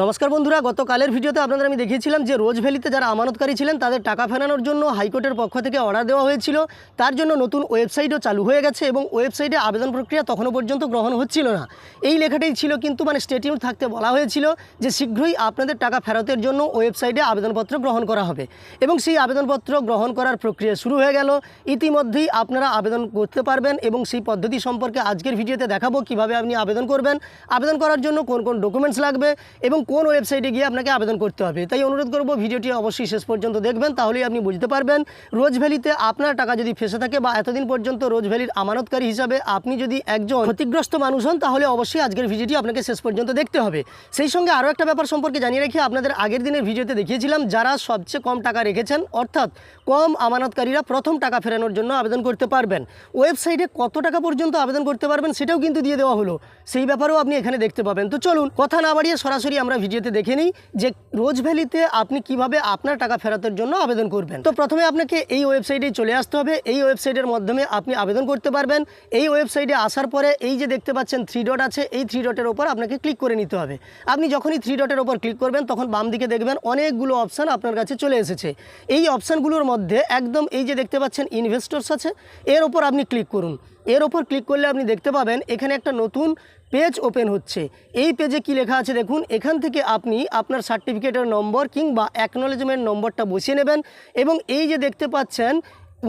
নমস্কার বন্ধুরা, গতকালের ভিডিওতে আপনাদের আমি দেখিয়েছিলাম যে রোজ ভ্যালিতে যারা আমানতকারী ছিলেন তাদের টাকা ফেরানোর জন্য হাইকোর্টের পক্ষ থেকে অর্ডার দেওয়া হয়েছিল। তার জন্য নতুন ওয়েবসাইটও চালু হয়ে গেছে এবং ওয়েবসাইটে আবেদন প্রক্রিয়া তখনও পর্যন্ত গ্রহণ হচ্ছিল না। এই লেখাটাই ছিল, কিন্তু স্টেটিউট থাকতে বলা হয়েছিল যে শীঘ্রই আপনাদের টাকা ফেরতের জন্য ওয়েবসাইটে আবেদনপত্র গ্রহণ করা হবে এবং সেই আবেদনপত্র গ্রহণ করার প্রক্রিয়া শুরু হয়ে গেল। ইতিমধ্যেই আপনারা আবেদন করতে পারবেন এবং সেই পদ্ধতি সম্পর্কে আজকের ভিডিওতে দেখাবো কিভাবে আপনি আবেদন করবেন, আবেদন করার জন্য কোন কোন ডকুমেন্টস লাগবে এবং কোন ওয়েবসাইটে গিয়ে আপনাকে আবেদন করতে হবে। তাই অনুরোধ করব ভিডিওটি অবশ্যই শেষ পর্যন্ত দেখবেন, তাহলেই আপনি বুঝতে পারবেন রোজ ভ্যালিতে আপনার টাকা যদি ফেসে থাকে বা এতদিন পর্যন্ত রোজ ভ্যালির আমানতকারী হিসাবে আপনি যদি একজন ক্ষতিগ্রস্ত মানুষ হন, তাহলে অবশ্যই আজকের ভিডিওটি আপনাকে শেষ পর্যন্ত দেখতে হবে। সেই সঙ্গে আরও একটা ব্যাপার সম্পর্কে জানিয়ে রাখি, আপনাদের আগের দিনের ভিডিওতে দেখিয়েছিলাম যারা সবচেয়ে কম টাকা রেখেছেন, অর্থাৎ কম আমানতকারীরা প্রথম টাকা ফেরানোর জন্য আবেদন করতে পারবেন। ওয়েবসাইটে কত টাকা পর্যন্ত আবেদন করতে পারবেন সেটাও কিন্তু দিয়ে দেওয়া হলো, সেই ব্যাপারেও আপনি এখানে দেখতে পাবেন। তো চলুন কথা না বাড়িয়ে সরাসরি আমরা ভিডিওতে দেখে নিই যে রোজ ভ্যালিতে আপনি কিভাবে আপনার টাকা ফেরতের জন্য আবেদন করবেন। তো প্রথমে আপনাকে এই ওয়েবসাইটে চলে আসতে হবে। এই ওয়েবসাইটের মাধ্যমে আপনি আবেদন করতে পারবেন। এই ওয়েবসাইটে আসার পরে এই যে দেখতে পাচ্ছেন 3 ডট আছে, এই 3 ডটের ওপর আপনাকে ক্লিক করে নিতে হবে। আপনি যখনই 3 ডটের ওপর ক্লিক করবেন তখন বাম দিকে দেখবেন অনেকগুলো অপশান আপনার কাছে চলে এসেছে। এই অপশানগুলোর মধ্যে একদম এই যে দেখতে পাচ্ছেন ইনভেস্টরস আছে, এর ওপর আপনি ক্লিক করুন। এর ওপর ক্লিক করলে আপনি দেখতে পাবেন এখানে একটা নতুন পেজ ওপেন হচ্ছে। এই পেজে কি লেখা আছে দেখুন, এখান থেকে আপনি আপনার সার্টিফিকেটের নম্বর কিংবা অ্যাকনোলেজমেন্ট নম্বরটা বসিয়ে নেবেন এবং এই যে দেখতে পাচ্ছেন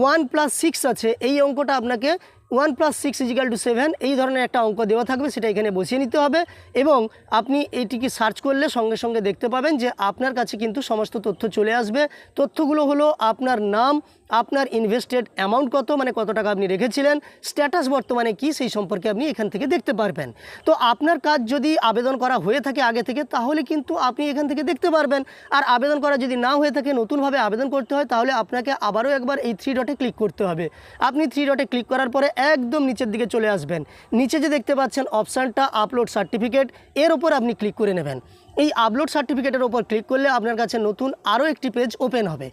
1+6 আছে, এই অঙ্কটা আপনাকে 1+6 = 7 এই ধরনের একটা অঙ্ক দেওয়া থাকবে, সেটা এখানে বসিয়ে নিতে হবে এবং আপনি এইটিকে সার্চ করলে সঙ্গে সঙ্গে দেখতে পাবেন যে আপনার কাছে কিন্তু সমস্ত তথ্য চলে আসবে। তথ্যগুলো হলো আপনার নাম, আপনার ইনভেস্টেড অ্যামাউন্ট কত, কত টাকা আপনি রেখেছিলেন, স্ট্যাটাস বর্তমানে কি, সেই সম্পর্কে আপনি এখান থেকে দেখতে পারবেন। তো আপনার কাজ যদি আবেদন করা হয়ে থাকে আগে থেকে, তাহলে কিন্তু আপনি এখান থেকে দেখতে পারবেন। আর আবেদন করা যদি না হয়ে থাকে, নতুনভাবে আবেদন করতে হয়, তাহলে আপনাকে আবারও একবার এই 3 ডটে ক্লিক করতে হবে। আপনি 3 ডটে ক্লিক করার পরে একদম নিচের দিকে চলে আসবেন। নিচে যে দেখতে পাচ্ছেন অপশানটা আপলোড সার্টিফিকেট, এর ওপর আপনি ক্লিক করে নেবেন। এই আপলোড সার্টিফিকেটের ওপর ক্লিক করলে আপনার কাছে নতুন আরও একটি পেজ ওপেন হবে।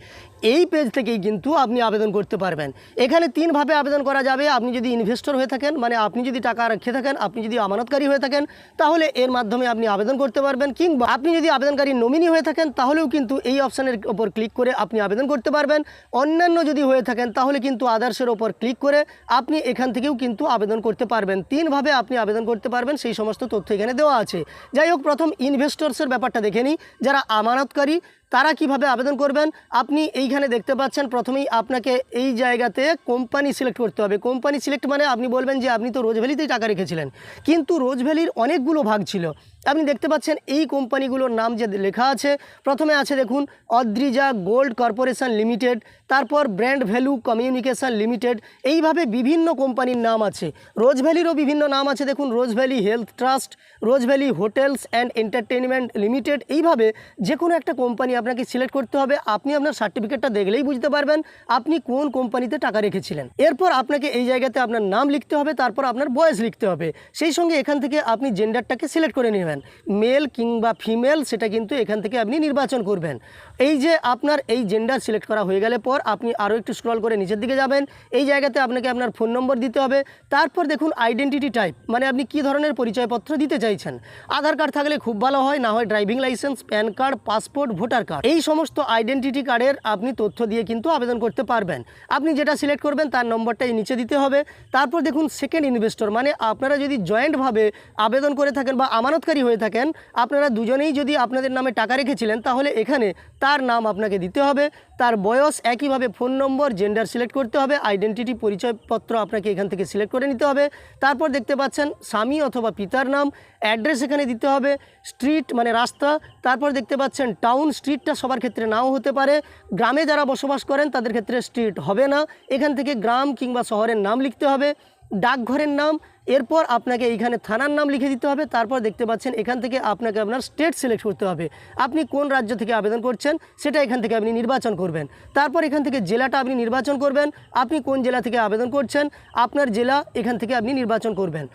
এই পেজ থেকেই কিন্তু আপনি আবেদন করতে পারবেন। এখানে 3 ভাবে আবেদন করা যাবে। আপনি যদি ইনভেস্টর হয়ে থাকেন, আপনি যদি টাকা রেখে থাকেন, আপনি যদি আমানতকারী হয়ে থাকেন, তাহলে এর মাধ্যমে আপনি আবেদন করতে পারবেন, কিংবা আপনি যদি আবেদনকারী নমিনি হয়ে থাকেন, তাহলেও কিন্তু এই অপশানের ওপর ক্লিক করে আপনি আবেদন করতে পারবেন। অন্যান্য যদি হয়ে থাকেন, তাহলে কিন্তু আদার্সের ওপর ক্লিক করে আপনি এখান থেকেও কিন্তু আবেদন করতে পারবেন। 3 ভাবে আপনি আবেদন করতে পারবেন, সেই সমস্ত তথ্য এখানে দেওয়া আছে। যাই হোক, প্রথম ইনভেস্টরসের ব্যাপারটা দেখে নিই। যারা আমানতকারী তারা কিভাবে আবেদন করবেন, আপনি এইখানে দেখতে পাচ্ছেন প্রথমেই আপনাকে এই জায়গাতে কোম্পানি সিলেক্ট করতে হবে। কোম্পানি সিলেক্ট মানে আপনি বলবেন যে আপনি তো রোজ ভ্যালিতেই টাকা রেখেছিলেন, কিন্তু রোজ ভ্যালির অনেকগুলো ভাগ ছিল। আপনি দেখতে পাচ্ছেন এই কোম্পানিগুলোর নাম যে লেখা আছে, প্রথমে আছে দেখুন অদ্রিজা গোল্ড কর্পোরেশন লিমিটেড, তারপর ব্র্যান্ড ভ্যালু কমিউনিকেশন লিমিটেড, এইভাবে বিভিন্ন কোম্পানির নাম আছে। রোজ ভ্যালিরও বিভিন্ন নাম আছে, দেখুন Rose Valley Health Trust, Rose Valley Hotels and Entertainment Limited. এইভাবে যে কোনো একটা কোম্পানি আপনাকে সিলেক্ট করতে হবে। আপনি আপনার সার্টিফিকেটটা দেখলেই বুঝতে পারবেন আপনি কোন কোম্পানিতে টাকা রেখেছিলেন। এরপর আপনাকে এই জায়গাতে আপনার নাম লিখতে হবে, তারপর আপনার বয়স লিখতে হবে। সেই সঙ্গে এখান থেকে আপনি জেন্ডারটাকে সিলেক্ট করে নেবেন, মেল কিংবা ফিমেল, সেটা কিন্তু এখান থেকে আপনি নির্বাচন করবেন। এই যে আপনার এই জেন্ডার সিলেক্ট করা হয়ে গেলে পর আপনি আরও একটু স্ক্রল করে নিচের দিকে যাবেন। এই জায়গাতে আপনাকে আপনার ফোন নম্বর দিতে হবে। তারপর দেখুন আইডেন্টিটি টাইপ, আপনি কী ধরনের পরিচয়পত্র দিতে চাইছেন। আধার কার্ড থাকলে খুব ভালো হয়, না হয় driving licence, pan card, passport, voter card, এই সমস্ত আইডেন্টিটি কার্ডের আপনি তথ্য দিয়ে কিন্তু আবেদন করতে পারবেন। আপনি যেটা সিলেক্ট করবেন তার নম্বরটাই নিচে দিতে হবে। তারপর দেখুন সেকেন্ড ইনভেস্টর, আপনারা যদি জয়েন্টভাবে আবেদন করে থাকেন বা আমানতকারী হয়ে থাকেন, আপনারা দুজনেই যদি আপনাদের নামে টাকা রেখেছিলেন, তাহলে এখানে তার নাম আপনাকে দিতে হবে, তার বয়স, একইভাবে ফোন নম্বর, জেন্ডার সিলেক্ট করতে হবে, আইডেন্টিটি পরিচয়পত্র আপনাকে এখান থেকে সিলেক্ট করে নিতে হবে। তারপর দেখতে পাচ্ছেন স্বামী অথবা পিতার নাম, অ্যাড্রেস এখানে দিতে হবে, স্ট্রিট রাস্তা, তারপর দেখতে পাচ্ছেন টাউন, স্ট্রিটটা সবার ক্ষেত্রে নাও হতে পারে। গ্রামে যারা বসবাস করেন তাদের ক্ষেত্রে স্ট্রিট হবে না, এখান থেকে গ্রাম কিংবা শহরের নাম লিখতে হবে, ডাকঘরের নাম, এরপর আপনাকে এইখানে থানার নাম লিখে দিতে হবে। তারপর দেখতে পাচ্ছেন এখান থেকে আপনাকে আপনার স্টেট সিলেক্ট করতে হবে, আপনি কোন রাজ্য থেকে আবেদন করছেন সেটা এখান থেকে আপনি নির্বাচন করবেন। তারপর এখান থেকে জেলাটা আপনি নির্বাচন করবেন, আপনি কোন জেলা থেকে আবেদন করছেন আপনার জেলা এখান থেকে আপনি নির্বাচন করবেন।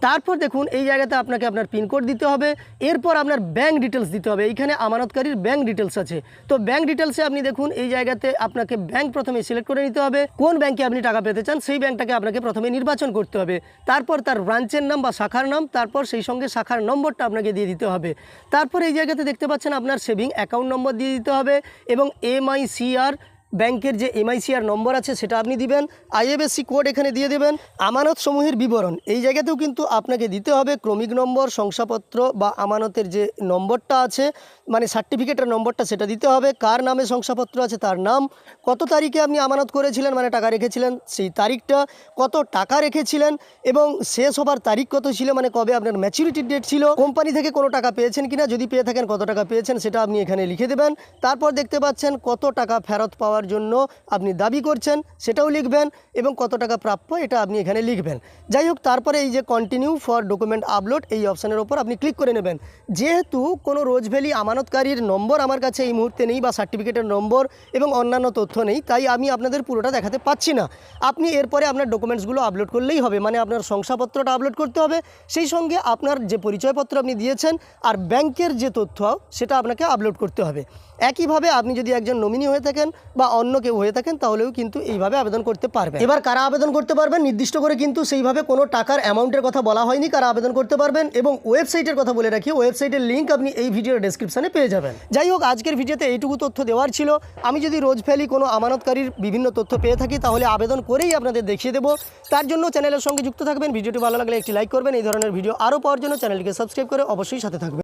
তারপর দেখুন এই জায়গাতে আপনাকে আপনার পিনকোড দিতে হবে, এরপর আপনার ব্যাঙ্ক ডিটেলস দিতে হবে। এইখানে আমানতকারীর ব্যাঙ্ক ডিটেলস আছে, তো ব্যাঙ্ক ডিটেলসে আপনি দেখুন এই জায়গাতে আপনাকে ব্যাঙ্ক প্রথমে সিলেক্ট করে নিতে হবে, কোন ব্যাঙ্কে আপনি টাকা পেতে চান সেই ব্যাঙ্কটাকে আপনাকে প্রথমে নির্বাচন করতে হবে। তারপর তারপর তার ব্রাঞ্চের নাম বা শাখার নাম, তারপর সেই সঙ্গে শাখার নম্বরটা আপনাকে দিয়ে দিতে হবে। তারপর এই জায়গাতে দেখতে পাচ্ছেন আপনার সেভিং অ্যাকাউন্ট নম্বর দিয়ে দিতে হবে এবং MICR ব্যাংকের যে MICR নম্বর আছে সেটা আপনি দিবেন। IFSC কোড এখানে দিয়ে দেবেন। আমানত সমূহের বিবরণ এই জায়গাতেও কিন্তু আপনাকে দিতে হবে। ক্রমিক নম্বর, শংসাপত্র বা আমানতের যে নম্বরটা আছে মানে সার্টিফিকেটের নম্বরটা সেটা দিতে হবে। কার নামে শংসাপত্র আছে তার নাম, কত তারিখে আপনি আমানত করেছিলেন মানে টাকা রেখেছিলেন সেই তারিখটা, কত টাকা রেখেছিলেন এবং শেষ হবার তারিখ কত ছিল মানে কবে আপনার ম্যাচুরিটি ডেট ছিল, কোম্পানি থেকে কোনো টাকা পেয়েছেন কিনা, যদি পেয়ে থাকেন কত টাকা পেয়েছেন সেটা আপনি এখানে লিখে দেবেন। তারপর দেখতে পাচ্ছেন কত টাকা ফেরত পাওয়ার জন্য আপনি দাবি করছেন সেটাও লিখবেন এবং কত টাকা প্রাপ্য এটা আপনি এখানে লিখবেন। যাই হোক, তারপরে এই যে কন্টিনিউ ফর ডকুমেন্ট আপলোড এই অপশানের ওপর আপনি ক্লিক করে নেবেন। যেহেতু কোনো রোজ ভ্যালি আমানতকারীর নম্বর আমার কাছে এই মুহূর্তে নেই বা সার্টিফিকেটের নম্বর এবং অন্যান্য তথ্য নেই, তাই আমি আপনাদের পুরোটা দেখাতে পাচ্ছি না। আপনি এরপরে আপনার ডকুমেন্টসগুলো আপলোড করলেই হবে, মানে আপনার শংসাপত্রটা আপলোড করতে হবে, সেই সঙ্গে আপনার যে পরিচয়পত্র আপনি দিয়েছেন আর ব্যাংকের যে তথ্য সেটা আপনাকে আপলোড করতে হবে। একইভাবে আপনি যদি একজন নমিনি হয়ে থাকেন বা অন্য কেউ হয়ে থাকেন তাহলেও কিন্তু এইভাবে আবেদন করতে পারবেন। এবার কারা আবেদন করতে পারবেন নির্দিষ্ট করে কিন্তু সেইভাবে কোনো টাকার অ্যামাউন্টের কথা বলা হয়নি কারা আবেদন করতে পারবেন, এবং ওয়েবসাইটের কথা বলে রাখি, ওয়েবসাইটের লিঙ্ক আপনি এই ভিডিওর ডেসক্রিপশনে পেয়ে যাবেন। যাই হোক, আজকের ভিডিওতে এইটুকু তথ্য দেওয়ার ছিল। আমি যদি রোজ ভ্যালি কোনো আমানতকারীর বিভিন্ন তথ্য পেয়ে থাকি তাহলে আবেদন করেই আপনাদের দেখিয়ে দেবো। তার জন্য চ্যানেলের সঙ্গে যুক্ত থাকবেন। ভিডিওটি ভালো লাগলে একটি লাইক করবেন। এই ধরনের ভিডিও আরও পাওয়ার জন্য চ্যানেলটিকে সাবস্ক্রাইব করে অবশ্যই সাথে থাকবেন।